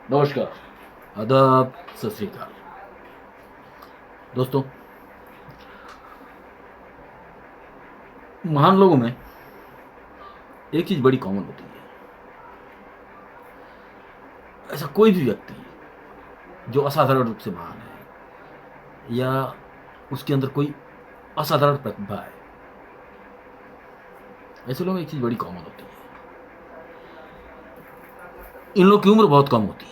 नमस्कार, आदाब, सत श्री अकाल। दोस्तों, महान लोगों में एक चीज़ बड़ी कॉमन होती है। ऐसा कोई भी व्यक्ति जो असाधारण रूप से महान है या उसके अंदर कोई असाधारण प्रतिभा है, ऐसे लोगों में एक चीज़ बड़ी कॉमन होती है। इन लोगों की उम्र बहुत कम होती है।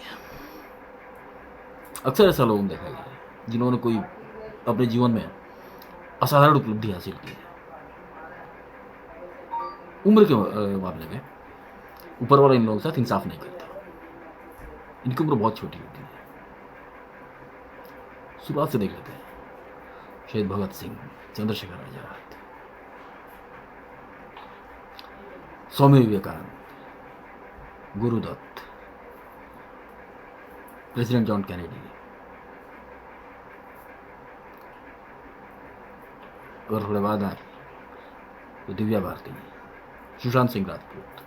अक्सर ऐसा लोगों ने देखा गया है जिन्होंने कोई अपने जीवन में असाधारण उपलब्धि हासिल की है। उम्र के मामले में ऊपर वाला इन लोगों के साथ इंसाफ नहीं करता। इनकी उम्र बहुत छोटी होती है। शुरुआत से देख लेते हैं। शहीद Bhagat Singh, Chandrashekhar Azad, Swami Vivekananda, Gurudutt, president John Kennedy और थोड़े बाद आए तो दिव्या भारती, सुशांत सिंह राजपूत।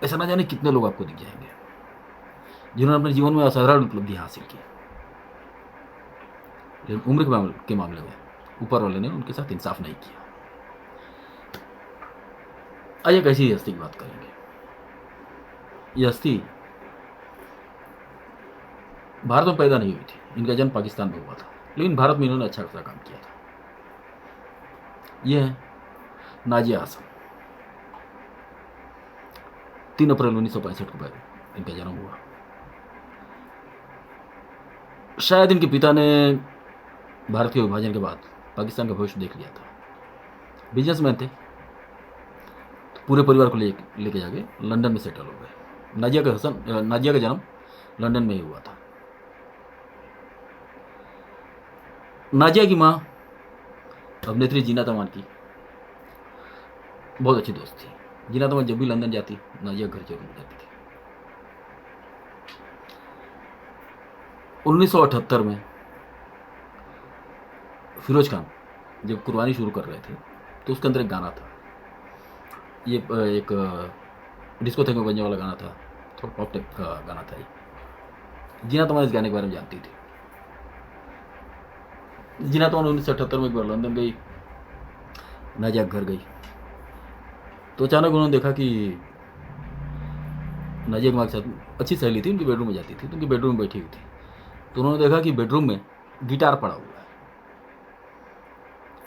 ऐसा ना जाने कितने लोग आपको दिख जाएंगे जिन्होंने अपने जीवन में असाधारण उपलब्धि हासिल की, लेकिन उम्र के मामले में ऊपर वाले ने उनके साथ इंसाफ नहीं किया। आज एक ऐसी हस्ती की बात करेंगे। ये हस्ती भारत में पैदा नहीं हुई थी। इनका जन्म पाकिस्तान में हुआ था, लेकिन भारत में इन्होंने अच्छा खासा काम किया था। यह है नाजिया आसम। 3 अप्रैल 1965 को इनका जन्म हुआ। शायद इनके पिता ने भारत के विभाजन के बाद पाकिस्तान का भविष्य देख लिया था। बिजनेसमैन थे, तो पूरे परिवार को लेके जाके लंदन में सेटल हो गए। नाजिया का जन्म लंदन में ही हुआ था। नाजिया की माँ अभिनेत्री जीना तमान की बहुत अच्छी दोस्त थी। जीना तमान जब भी लंदन जाती, नाजिया घर जरूर जाती थी। 1978 में फिरोज खान जब कुर्बानी शुरू कर रहे थे तो उसके अंदर एक गाना था। ये एक डिस्को थे में बजने वाला गाना था, थोड़ा पॉप टाइप का गाना था ये। जीना तमान इस गाने के बारे में जानती थी। जीना तमान 1978 में एक बार लंदन गई, नाजिया घर गई, तो अचानक उन्होंने देखा कि नाजिया की माँ के साथ अच्छी सहेली थी, उनकी बेडरूम में जाती थी, तो उनकी बेडरूम में बैठी हुई थी। तो उन्होंने देखा कि बेडरूम में गिटार पड़ा हुआ है।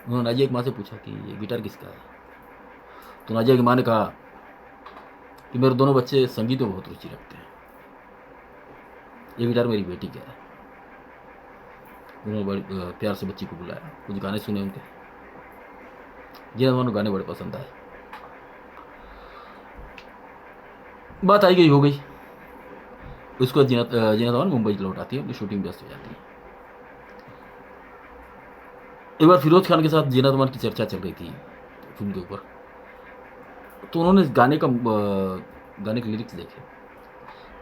उन्होंने नाजिया की माँ से पूछा कि ये गिटार किसका है। तो नाजिया की माँ ने कहा कि मेरे दोनों बच्चे संगीत में बहुत रुचि रखते हैं, ये गिटार मेरी बेटी का है। उन्होंने बड़ी प्यार से बच्ची को बुलाया, कुछ गाने सुने उनके, जिन्हें गाने बड़े पसंद आए। बात आई गई हो गई। उसके बाद जीना तमान मुंबई लौट आती है, अपनी शूटिंग व्यस्त हो जाती है। एक बार फिरोज खान के साथ जीना तमान की चर्चा चल रही थी फिल्म के ऊपर, तो उन्होंने इस गाने के लिरिक्स देखे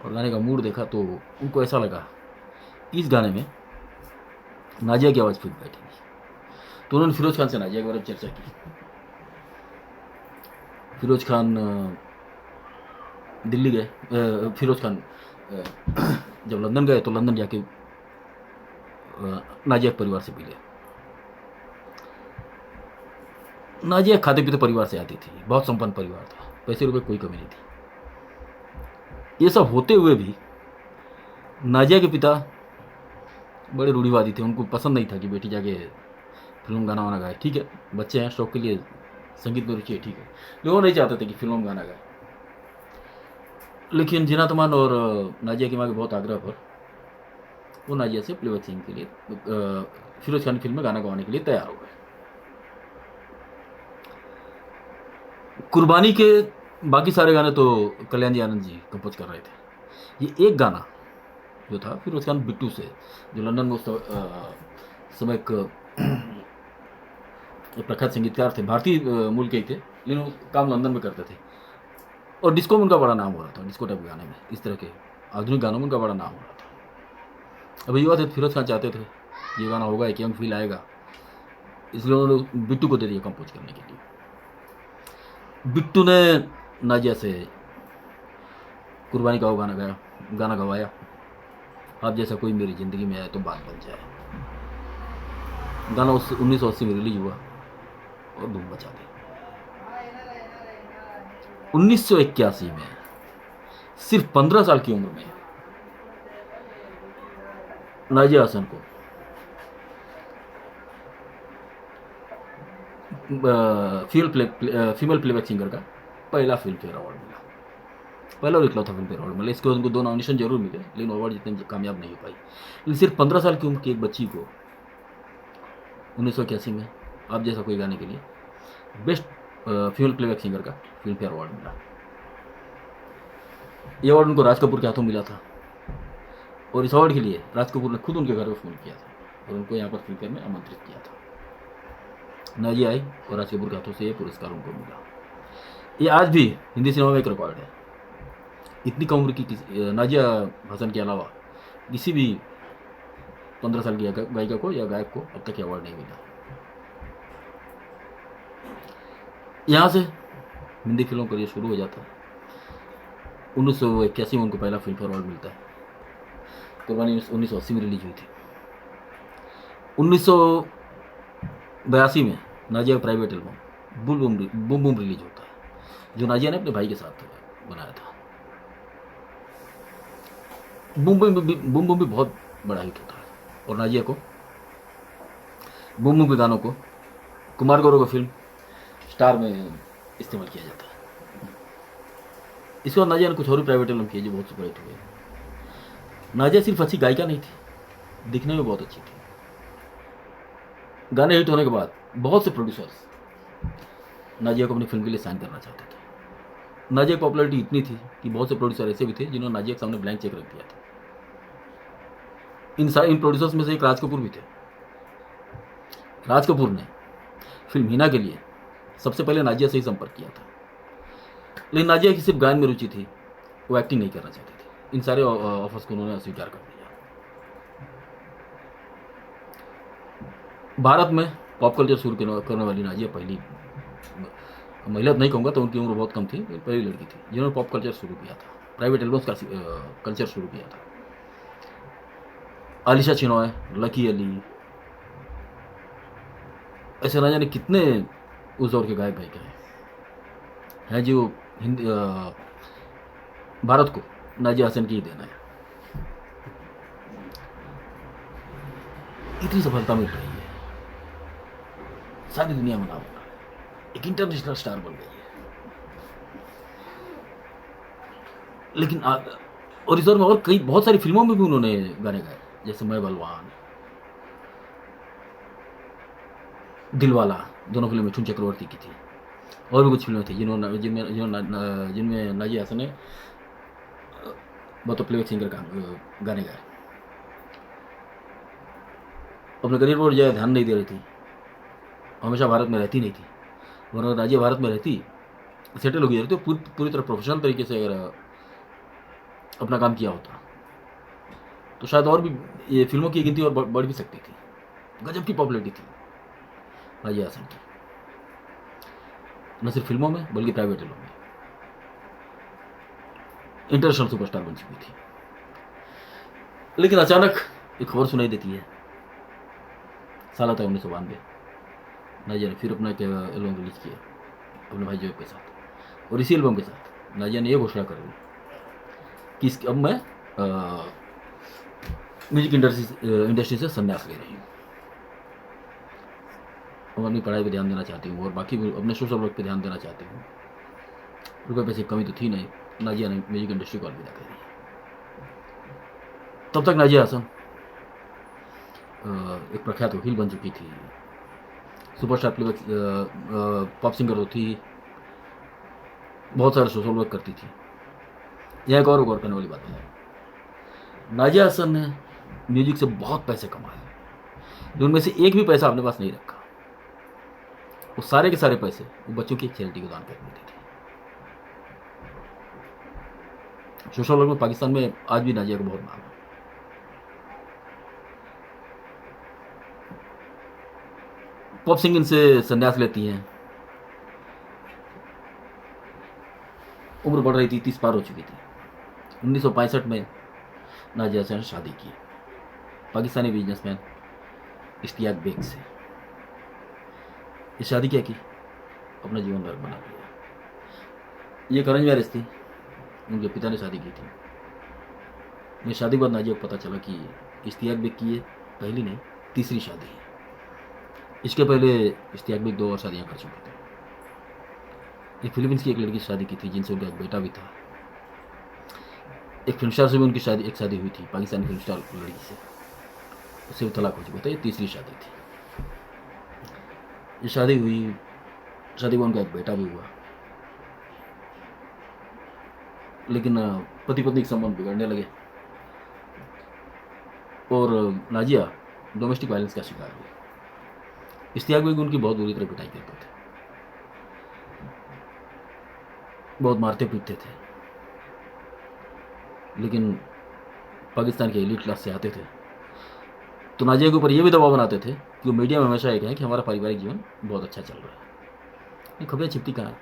और गाने का मूड देखा, तो उनको ऐसा लगा इस गाने में नाजिया की आवाज़ फिट बैठेगी। तो उन्होंने फिरोज खान से नाजिया के बारे में चर्चा की। फिरोज खान दिल्ली गए। फिरोज खान जब लंदन गए तो लंदन जाके नाजिया के परिवार से मिले। नाजिया खाते पीते परिवार से आती थी, बहुत संपन्न परिवार था, पैसे रुपए कोई कमी नहीं थी। ये सब होते हुए भी नाजिया के पिता बड़े रूढ़िवादी थे। उनको पसंद नहीं था कि बेटी जाके फिल्म गाना वाना गाए। ठीक है, बच्चे हैं, शौक के लिए संगीत में रुचि है, ठीक है, लोग नहीं चाहते थे कि फिल्म में गाना गाए। लेकिन जीना तमान और नाजिया की माँ के बहुत आग्रह पर वो नाजिया से प्लेबैक सिंगिंग के लिए फिरोज खान की फिल्म में गाना गवाने के लिए तैयार हो गए। कुर्बानी के बाकी सारे गाने तो कल्याण जी आनंद जी कंपोज कर रहे थे। ये एक गाना जो था फिरोज खान बिट्टू से, जो लंदन में उस समय एक प्रख्यात संगीतकार थे, भारतीय मूल के ही थे, लेकिन वो काम लंदन में करते थे और डिस्को में उनका बड़ा नाम हो रहा था। डिस्को टाइप गाने में, इस तरह के आधुनिक गानों में उनका बड़ा नाम हो रहा था। अब युवा थे, फिरोज खान चाहते थे ये गाना होगा, एक यंग फील आएगा, इसलिए उन्होंने बिट्टू को दे दिया कंपोज करने के लिए। बिट्टू ने नाजिया से कुर्बानी का वो गाना गवाया, आप जैसा कोई मेरी ज़िंदगी में आए तो बात बन जाए। गाना 1980 में रिलीज हुआ और धूम मचा दी। 1981 में सिर्फ 15 साल की उम्र में नाजिया हसन को फीमेल प्लेबैक सिंगर का पहला फिल्म फेयर अवार्ड मिला, पहला और इकलौता फिल्म फेयर अवार्ड मिला। इसके बाद उनको 2 नॉमिनेशन जरूर मिले, लेकिन अवार्ड जितने कामयाब नहीं हो पाई। लेकिन सिर्फ 15 साल की उम्र की एक बच्ची को 1981 में आप जैसा कोई गाने के लिए बेस्ट फीमेल प्लेबैक सिंगर का फिल्म फेयर अवार्ड मिला। ये अवार्ड उनको राज कपूर के हाथों मिला था, और इस अवार्ड के लिए राज कपूर ने खुद उनके घर में फ़ोन किया था और उनको यहाँ पर फिल्म फेयर में आमंत्रित किया था। नाजिया आई और राज कपूर के हाथों से ये पुरस्कार उनको मिला। ये आज भी हिंदी सिनेमा में एक रिकॉर्ड है। इतनी कम उम्र की नाजिया हसन के अलावा किसी भी 15 साल की गायिका को या गायक को अब तक अवार्ड नहीं मिला। यहाँ से हिंदी फिल्मों का ये शुरू हो जाता है। 1981 में उनको पहला फिल्म फेयर अवार्ड मिलता है। कुर्बानी 1980 में रिलीज हुई थी। 1982 में नाजिया का private album boom boom release होता है, जो नाजिया ने अपने भाई के साथ बनाया था। बूम बूम भी बहुत बड़ा हिट होता है, और नाजिया को बूम बूम के गानों को कुमार गौरव की फिल्म स्टार में इस्तेमाल किया जाता है। इसके बाद नाजिया ने कुछ और भी प्राइवेट एल्बम किए जो बहुत सुपरहिट हुए। नाजिया सिर्फ अच्छी गायिका नहीं थी, दिखने में बहुत अच्छी थी। गाने हिट होने के बाद बहुत से प्रोड्यूसर्स नाजिया को अपनी फिल्म के लिए साइन करना चाहते थे। नाजिया की पॉपुलैरिटी इतनी थी कि बहुत से प्रोड्यूसर ऐसे भी थे जिन्होंने नाजिया के सामने ब्लैंक चेक रख दिया था। इन प्रोड्यूसर्स में से एक राज कपूर भी थे। राज कपूर ने फिल्म हीना के लिए सबसे पहले नाजिया से ही संपर्क किया था, लेकिन नाजिया की सिर्फ गायन में रुचि थी, वो एक्टिंग नहीं करना चाहती थी। इन सारे ऑफर्स को उन्होंने अस्वीकार कर दिया। भारत में पॉप कल्चर शुरू करने वाली नाजिया पहली महिला नहीं कहूँगा, तो उनकी उम्र बहुत कम थी, पहली लड़की थी जिन्होंने पॉप कल्चर शुरू किया था, प्राइवेट एल्बम्स का कल्चर शुरू किया था। आलिशा चिनॉय, लकी अली, ऐसे ना जाने कितने उस दौर के गायक गायिका हैं जो हिंदी भारत को नाजिया हसन की ही देना है। इतनी सफलता मिल रही है, सारी दुनिया में नाम हो रहा है, एक इंटरनेशनल स्टार बन गई है। लेकिन और इस दौर में और कई बहुत सारी फिल्मों में भी उन्होंने गाने गाए, जैसे मैं बलवान, दिलवाला, दोनों फिल्में मिथुन चक्रवर्ती की थी। और भी कुछ फिल्में थी जिनमें नाजिया हसन ने बहुत प्लेबैक सिंगर का गाने गाए। अपने करियर पर ज़्यादा ध्यान नहीं दे रही थी, हमेशा भारत में रहती नहीं थी, वरना नाजिया भारत में रहती, सेटल हो गई रहती, पूरी तरह प्रोफेशनल तरीके से अगर अपना काम किया होता तो शायद और भी ये फिल्मों की गिनती और बढ़ भी सकती थी। गजब की पॉपुलैरिटी थी नाजिया हसन की, न सिर्फ फिल्मों में बल्कि प्राइवेट एल्बम में इंटरनेशनल सुपरस्टार बन चुकी थी। लेकिन अचानक एक खबर सुनाई देती है। साल था 1992, नाजिया ने फिर अपना एक एल्बम रिलीज किया अपने भाई जोएब के साथ, और इसी एल्बम के साथ नाजिया ने यह घोषणा कर दी कि अब मैं म्यूजिक इंडस्ट्री से संन्यास ले रही हूँ, अब अपनी पढ़ाई पे ध्यान देना चाहती हूँ और बाकी अपने सोशल वर्क पे ध्यान देना चाहती हूँ। रुपये पैसे की कमी तो थी नहीं, नाजिया ने म्यूजिक इंडस्ट्री को अलविदा कर दी। तब तक नाजिया हसन एक प्रख्यात वकील बन चुकी थी, सुपरस्टार प्लेबैक पॉप सिंगर तो थी, बहुत सारे सोशल वर्क करती थी। यह एक और गौर करने वाली बात है, नाजिया हसन ने म्यूजिक से बहुत पैसे कमाए, उनमें से एक भी पैसा अपने पास नहीं रखा। वो सारे के सारे पैसे वो बच्चों की एक चैरिटी को दान कर देती थी। सोशल वर्क में पाकिस्तान में आज भी नाजिया को बहुत नाम है। पॉप सिंगिंग से संन्यास लेती हैं, उम्र बढ़ रही थी, 30 पार हो चुकी थी। 1965 में नाजिया हसन ने शादी की पाकिस्तानी बिजनेसमैन इश्तियाक बेग से। ये शादी क्या की, अपना जीवन नर्क बना लिया। ये अरेंज मैरिज थी, उनके पिता ने शादी की थी। ये शादी के बाद नाजिया को पता चला कि इश्तियाक बेग की ये पहली नहीं तीसरी शादी है। इसके पहले इश्तियाक बेग 2 और शादियाँ कर चुके थे। एक फिलीपींस की एक लड़की से शादी की थी जिनसे उनका एक बेटा भी था। एक फिल्म स्टार से भी उनकी शादी हुई थी, पाकिस्तानी फिल्म स्टार लड़की से, उससे भी तलाक हो चुका था। ये तीसरी शादी थी। ये शादी हुई, शादी में उनका एक बेटा भी हुआ, लेकिन पति पत्नी के संबंध बिगड़ने लगे और नाजिया डोमेस्टिक वायलेंस का शिकार हुई। इश्तियाक बेग उनकी बहुत बुरी तरह पिटाई करते थे, बहुत मारते पीटते थे, लेकिन पाकिस्तान के एलीट क्लास से आते थे तो नाजिया के ऊपर यह भी दबाव बनाते थे कि वो मीडिया में हमेशा ये कहें कि हमारा पारिवारिक जीवन बहुत अच्छा चल रहा है। ये खबरें छिपती कहाँ,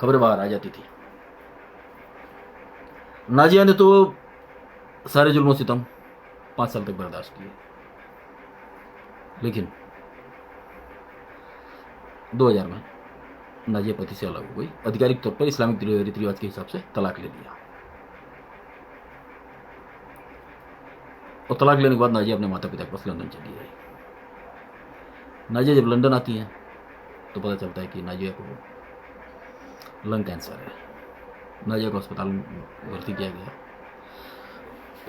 खबरें बाहर आ जाती थी। नाजिया ने तो सारे जुल्म सितम 5 साल तक बर्दाश्त किए, लेकिन 2000 में नाजिया पति से अलग हो गई। आधिकारिक तौर पर इस्लामिक रीति रिवाज के हिसाब से तलाक ले लिया और तलाक लेने के बाद नाजिया अपने माता पिता के पास लंदन चली गई। नाजिया जब लंदन आती है तो पता चलता है कि नाजिया को लंग कैंसर है। नाजिया को अस्पताल में भर्ती किया गया।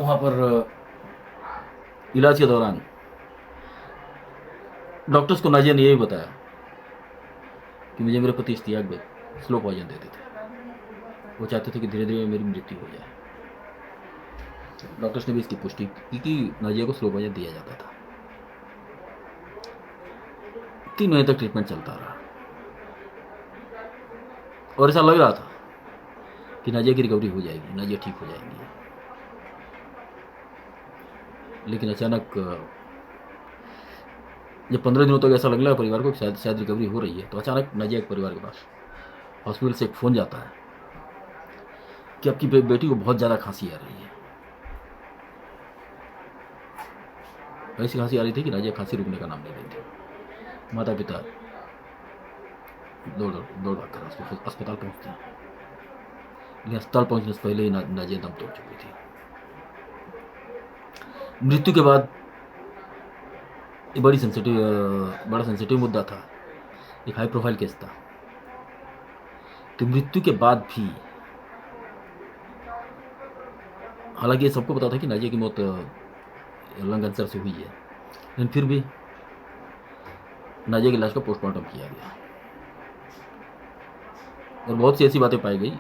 वहाँ पर इलाज के दौरान डॉक्टर्स को नाजिया ने यही बताया कि मुझे मेरे पति इश्तियाक बेग स्लो पॉइजन देते थे, वो चाहते थे कि धीरे धीरे मेरी मृत्यु हो जाए। डॉक्टर्स ने भी इसकी पुष्टि की कि नाजिया को स्लो पॉइजन दिया जाता था। 3 महीने तक ट्रीटमेंट चलता रहा और ऐसा लग रहा था कि नाजिया की रिकवरी हो जाएगी, नाजिया ठीक हो जाएंगी। लेकिन अचानक जब 15 दिनों तक ऐसा लग रहा है परिवार को शायद रिकवरी हो रही है, तो अचानक नाजिया के परिवार के पास हॉस्पिटल से एक फ़ोन जाता है कि आपकी बेटी को बहुत ज़्यादा खांसी आ रही है। ऐसी खांसी आ रही थी कि नाजिया खांसी रुकने का नाम ले रही थी। माता पिता दौड़ कर अस्पताल पहुंचते हैं, लेकिन अस्पताल पहुंचने से पहले ही नाजिया दम तोड़ चुकी थी। मृत्यु के बाद ये बड़ा सेंसिटिव मुद्दा था, एक हाई प्रोफाइल केस था। तो मृत्यु के बाद भी, हालांकि ये सबको पता था कि नाजिया की मौत लंग कैंसर से हुई है, लेकिन फिर भी नाजिया की लाश का पोस्टमार्टम किया गया और बहुत सी ऐसी बातें पाई गई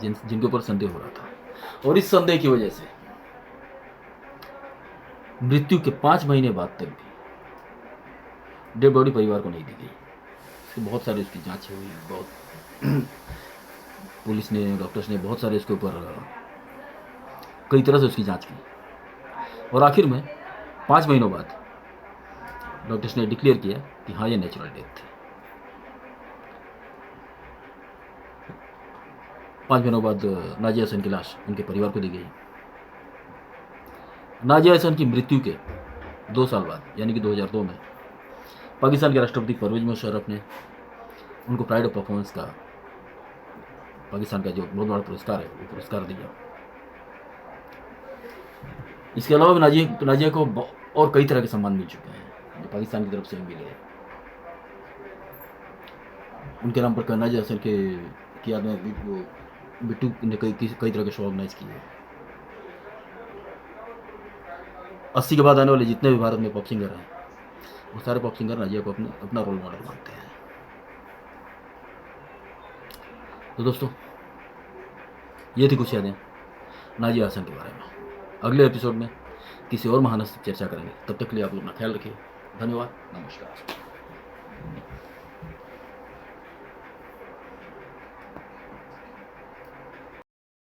जिनके ऊपर संदेह हो रहा था। और इस संदेह की वजह से मृत्यु के 5 महीने बाद तक भी डेड बॉडी परिवार को नहीं दी गई। तो बहुत सारी उसकी जांच हुई, बहुत पुलिस ने, डॉक्टर्स ने बहुत सारे इसके ऊपर कई तरह से उसकी जांच की और आखिर में 5 महीनों बाद डॉक्टर्स ने डिक्लेयर किया कि हाँ, ये नेचुरल डेथ थी। 5 महीनों बाद नाजिया हसन की लाश उनके परिवार को दी गई। नाजिया हसन की मृत्यु के 2 साल बाद, यानी कि 2002 में, पाकिस्तान के राष्ट्रपति परवेज मुशर्रफ ने उनको प्राइड ऑफ परफॉर्मेंस का, पाकिस्तान का जो बहुत बड़ा पुरस्कार है, वो पुरस्कार दिया। इसके अलावा भी नाजिया को और कई तरह के सम्मान मिल चुके हैं जो पाकिस्तान की तरफ से मिले हैं। उनके नाम पर नाजिया हसन की याद में बिट्टू ने कई तरह के शो ऑर्गेनाइज किए। 80 के बाद आने वाले जितने भी भारत में पॉप सिंगर हैं, वो सारे पॉप सिंगर नाजिया को अपना रोल मॉडल मानते हैं। तो दोस्तों, ये थी कुछ यादें नाजिया हसन के बारे में। अगले एपिसोड में किसी और महान से चर्चा करेंगे। तब तक के लिए आप लोग अपना ख्याल रखिए। धन्यवाद, नमस्कार।